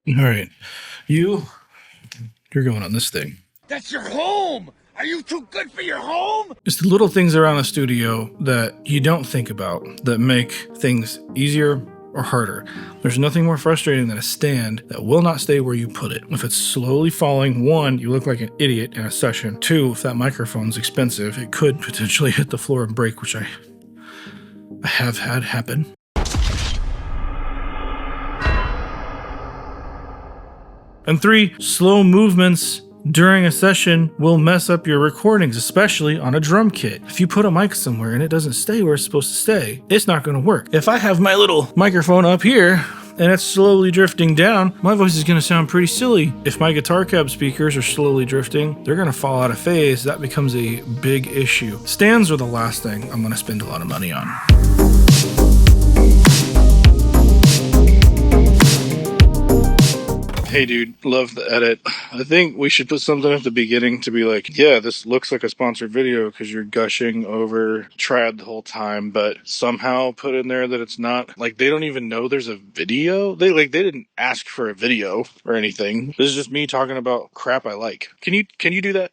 All right, you're going on this thing. That's your home! Are you too good for your home? It's the little things around a studio that you don't think about that make things easier or harder. There's nothing more frustrating than a stand that will not stay where you put it. If it's slowly falling, one, you look like an idiot in a session. Two, if that microphone's expensive, it could potentially hit the floor and break, which I have had happen. And three, slow movements during a session will mess up your recordings, especially on a drum kit. If you put a mic somewhere and it doesn't stay where it's supposed to stay, it's not going to work. If I have my little microphone up here and it's slowly drifting down, my voice is going to sound pretty silly. If my guitar cab speakers are slowly drifting, they're going to fall out of phase. That becomes a big issue. Stands are the last thing I'm going to spend a lot of money on. Hey dude, love the edit. I think we should put something at the beginning to be like, yeah, this looks like a sponsored video because you're gushing over Triad the whole time, but somehow put in there that it's not. Like, they don't even know there's a video. They didn't ask for a video or anything. This is just me talking about crap I like. Can you do that?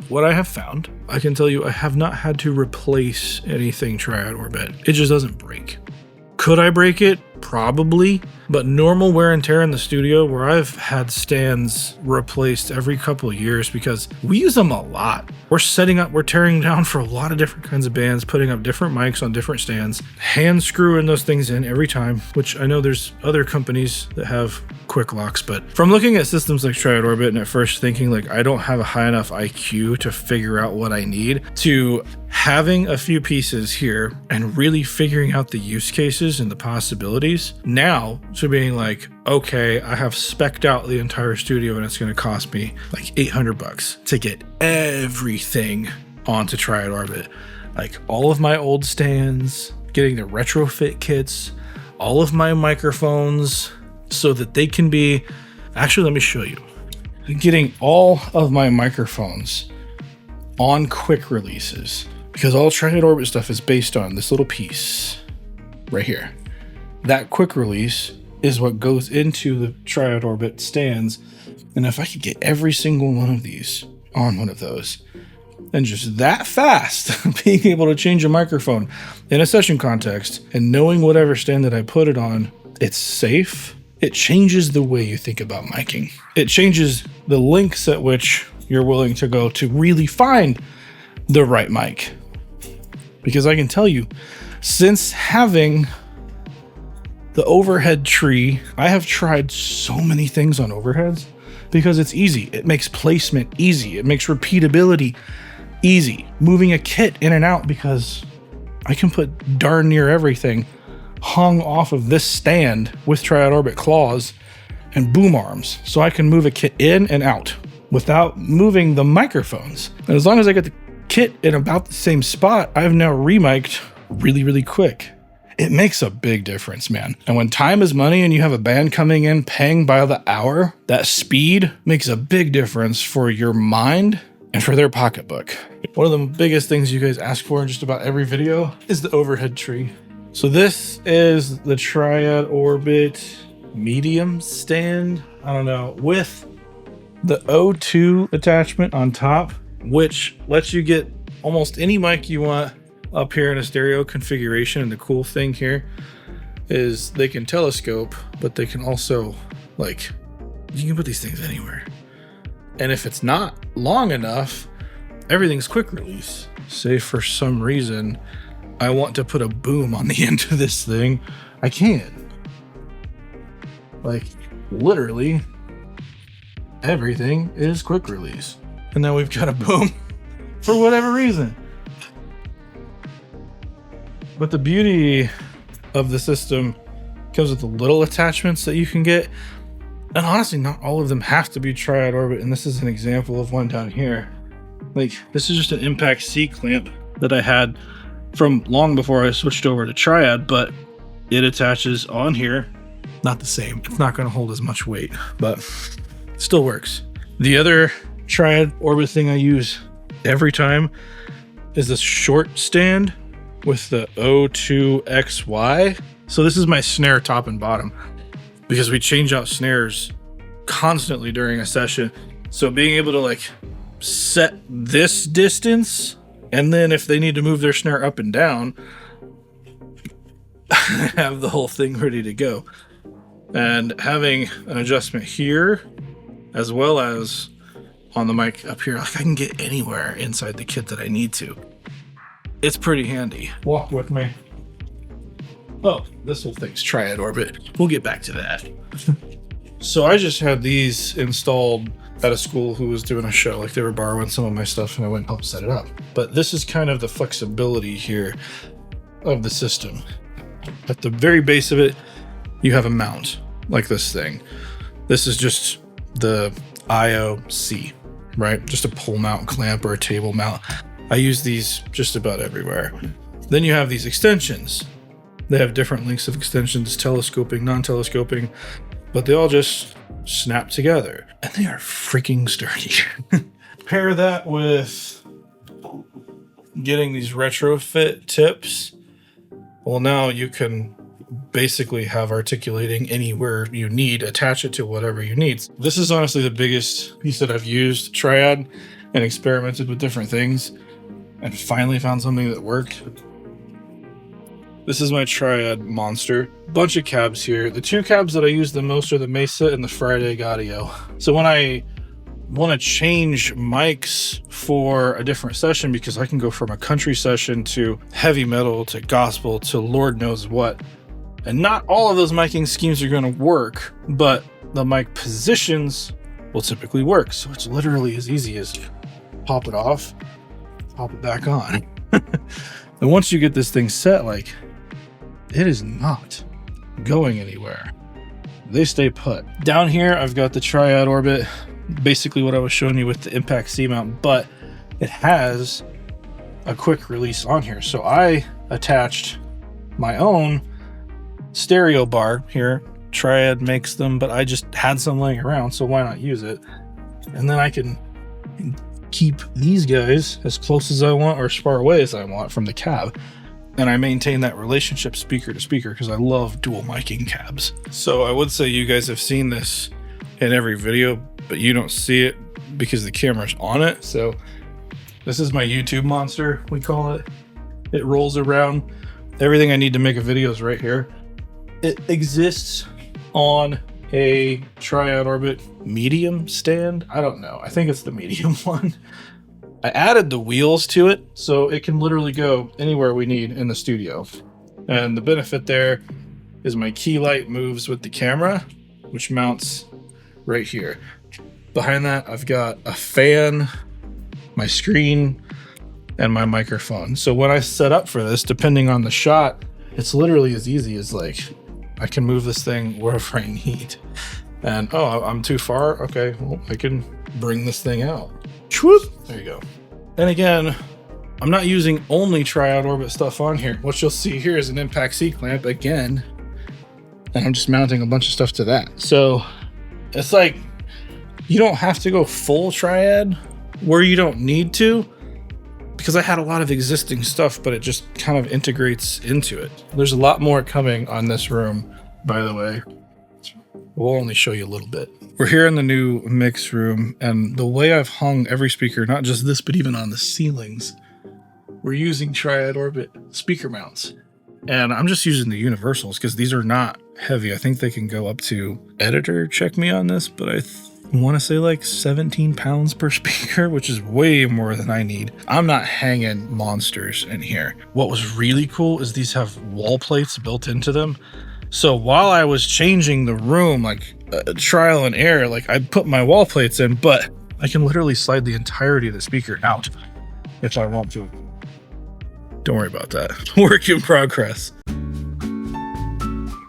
What I have found, I can tell you I have not had to replace anything Triad Orbit. It just doesn't break. Could I break it? Probably, but normal wear and tear in the studio where I've had stands replaced every couple of years because we use them a lot. We're tearing down for a lot of different kinds of bands, putting up different mics on different stands, hand screwing those things in every time, which I know there's other companies that have quick locks, but from looking at systems like Triad Orbit and at first thinking like I don't have a high enough IQ to figure out what I need, to having a few pieces here and really figuring out the use cases and the possibilities, now to being like, okay, I have spec'd out the entire studio and it's going to cost me like $800 to get everything onto Triad Orbit. Like all of my old stands, getting the retrofit kits, all of my microphones so that they can be, actually, let me show you. Getting all of my microphones on quick releases, because all Triad Orbit stuff is based on this little piece right here. That quick release is what goes into the Triad Orbit stands. And if I could get every single one of these on one of those, and just that fast, being able to change a microphone in a session context and knowing whatever stand that I put it on, it's safe. It changes the way you think about miking. It changes the lengths at which you're willing to go to really find the right mic. Because I can tell you, since having the overhead tree, I have tried so many things on overheads because it's easy. It makes placement easy. It makes repeatability easy. Moving a kit in and out because I can put darn near everything hung off of this stand with Triad Orbit claws and boom arms. So I can move a kit in and out without moving the microphones. And as long as I get the kit in about the same spot, I've now remiked really, really quick. It makes a big difference, man. And when time is money and you have a band coming in paying by the hour, that speed makes a big difference for your mind and for their pocketbook. One of the biggest things you guys ask for in just about every video is the overhead tree. So this is the Triad Orbit medium stand, I don't know, with the O2 attachment on top, which lets you get almost any mic you want up here in a stereo configuration. And the cool thing here is they can telescope, but they can also, like, you can put these things anywhere. And if it's not long enough, everything's quick release. Say for some reason I want to put a boom on the end of this thing, I can. Like, literally everything is quick release. And now we've got a boom for whatever reason. But the beauty of the system comes with the little attachments that you can get. And honestly, not all of them have to be Triad Orbit. And this is an example of one down here. Like, this is just an impact C clamp that I had from long before I switched over to Triad, but it attaches on here. Not the same. It's not going to hold as much weight, but it still works. The other Triad Orbit thing I use every time is this short stand with the O2XY. So this is my snare top and bottom because we change out snares constantly during a session. So being able to like set this distance, and then if they need to move their snare up and down, have the whole thing ready to go. And having an adjustment here as well as on the mic up here, like I can get anywhere inside the kit that I need to. It's pretty handy. Walk with me. Oh, this whole thing's Triad Orbit. We'll get back to that. So I just had these installed at a school who was doing a show. Like they were borrowing some of my stuff and I went and helped set it up. But this is kind of the flexibility here of the system. At the very base of it, you have a mount like this thing. This is just the IOC, right? Just a pole mount clamp or a table mount. I use these just about everywhere. Then you have these extensions. They have different lengths of extensions, telescoping, non-telescoping, but they all just snap together and they are freaking sturdy. Pair that with getting these retrofit tips. Well, now you can basically have articulating anywhere you need, attach it to whatever you need. This is honestly the biggest piece that I've used Triad and experimented with different things and finally found something that worked. This is my Triad monster. Bunch of cabs here. The two cabs that I use the most are the Mesa and the Friday Gaudio. So when I want to change mics for a different session, because I can go from a country session to heavy metal to gospel to Lord knows what, and not all of those miking schemes are going to work, but the mic positions will typically work. So it's literally as easy as pop it off, pop it back on. And once you get this thing set, like, it is not going anywhere. They stay put. Down here, I've got the Triad Orbit, basically what I was showing you with the Impact C mount, but it has a quick release on here. So I attached my own stereo bar here. Triad makes them, but I just had some laying around, so why not use it? And then I can keep these guys as close as I want or as far away as I want from the cab. And I maintain that relationship speaker to speaker because I love dual miking cabs. So I would say you guys have seen this in every video, but you don't see it because the camera's on it. So this is my YouTube monster, we call it. It rolls around. Everything I need to make a video is right here. It exists on a Triad Orbit medium stand. I don't know. I think it's the medium one. I added the wheels to it, so it can literally go anywhere we need in the studio. And the benefit there is my key light moves with the camera, which mounts right here. Behind that, I've got a fan, my screen, and my microphone. So when I set up for this, depending on the shot, it's literally as easy as like, I can move this thing wherever I need. And, oh, I'm too far? Okay, well, I can bring this thing out. There you go. And again, I'm not using only Triad Orbit stuff on here. What you'll see here is an Impact C clamp again, and I'm just mounting a bunch of stuff to that. So it's like, you don't have to go full Triad where you don't need to, because I had a lot of existing stuff, but it just kind of integrates into it. There's a lot more coming on this room, by the way. We'll only show you a little bit. We're here in the new mix room, and the way I've hung every speaker, not just this, but even on the ceilings, we're using Triad Orbit speaker mounts. And I'm just using the universals because these are not heavy. I think they can go up to, editor, check me on this, but I want to say like 17 pounds per speaker, which is way more than I need. I'm not hanging monsters in here. What was really cool is these have wall plates built into them. So while I was changing the room, like trial and error, like I put my wall plates in, but I can literally slide the entirety of the speaker out if I want to. Don't worry about that. Work in progress.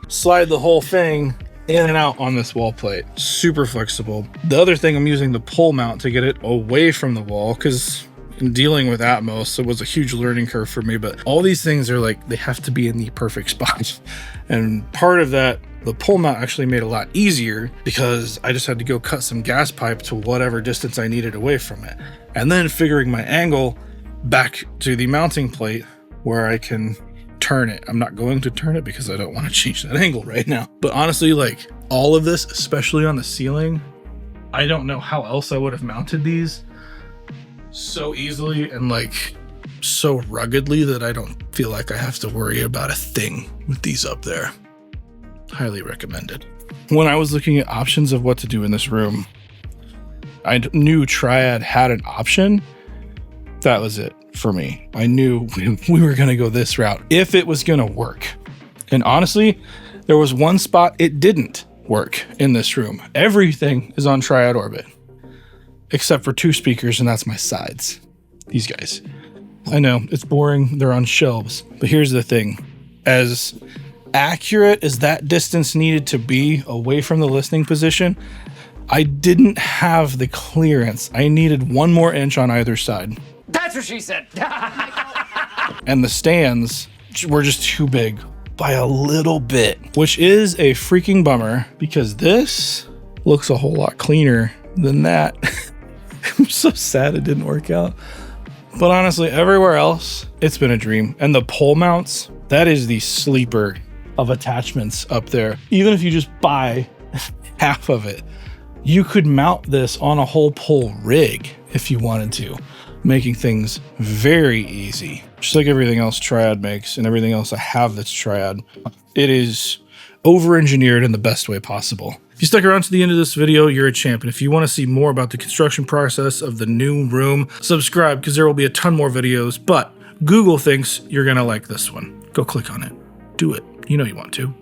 Slide the whole thing in and out on this wall plate. Super flexible. The other thing, I'm using the pole mount to get it away from the wall because in dealing with Atmos, it was a huge learning curve for me, but all these things are like, they have to be in the perfect spot. And part of that, the pole mount actually made it a lot easier because I just had to go cut some gas pipe to whatever distance I needed away from it. And then figuring my angle back to the mounting plate where I can turn it. I'm not going to turn it because I don't want to change that angle right now. But honestly, like all of this, especially on the ceiling, I don't know how else I would have mounted these so easily and like so ruggedly that I don't feel like I have to worry about a thing with these up there. Highly recommended. When I was looking at options of what to do in this room, I knew Triad had an option. That was it for me. I knew we were going to go this route if it was going to work. And honestly, there was one spot it didn't work in this room. Everything is on Triad orbit except for 2 speakers, and that's my sides. These guys. I know it's boring. They're on shelves, but here's the thing. As accurate as that distance needed to be away from the listening position, I didn't have the clearance. I needed 1 more inch on either side. That's what she said. And the stands were just too big by a little bit, which is a freaking bummer because this looks a whole lot cleaner than that. I'm so sad it didn't work out. But honestly, everywhere else, it's been a dream. And the pole mounts, that is the sleeper of attachments up there. Even if you just buy half of it, you could mount this on a whole pole rig if you wanted to, making things very easy. Just like everything else Triad makes and everything else I have that's Triad, it is over-engineered in the best way possible. If you stuck around to the end of this video, you're a champ. And if you want to see more about the construction process of the new room, subscribe because there will be a ton more videos. But Google thinks you're going to like this one. Go click on it. Do it. You know you want to.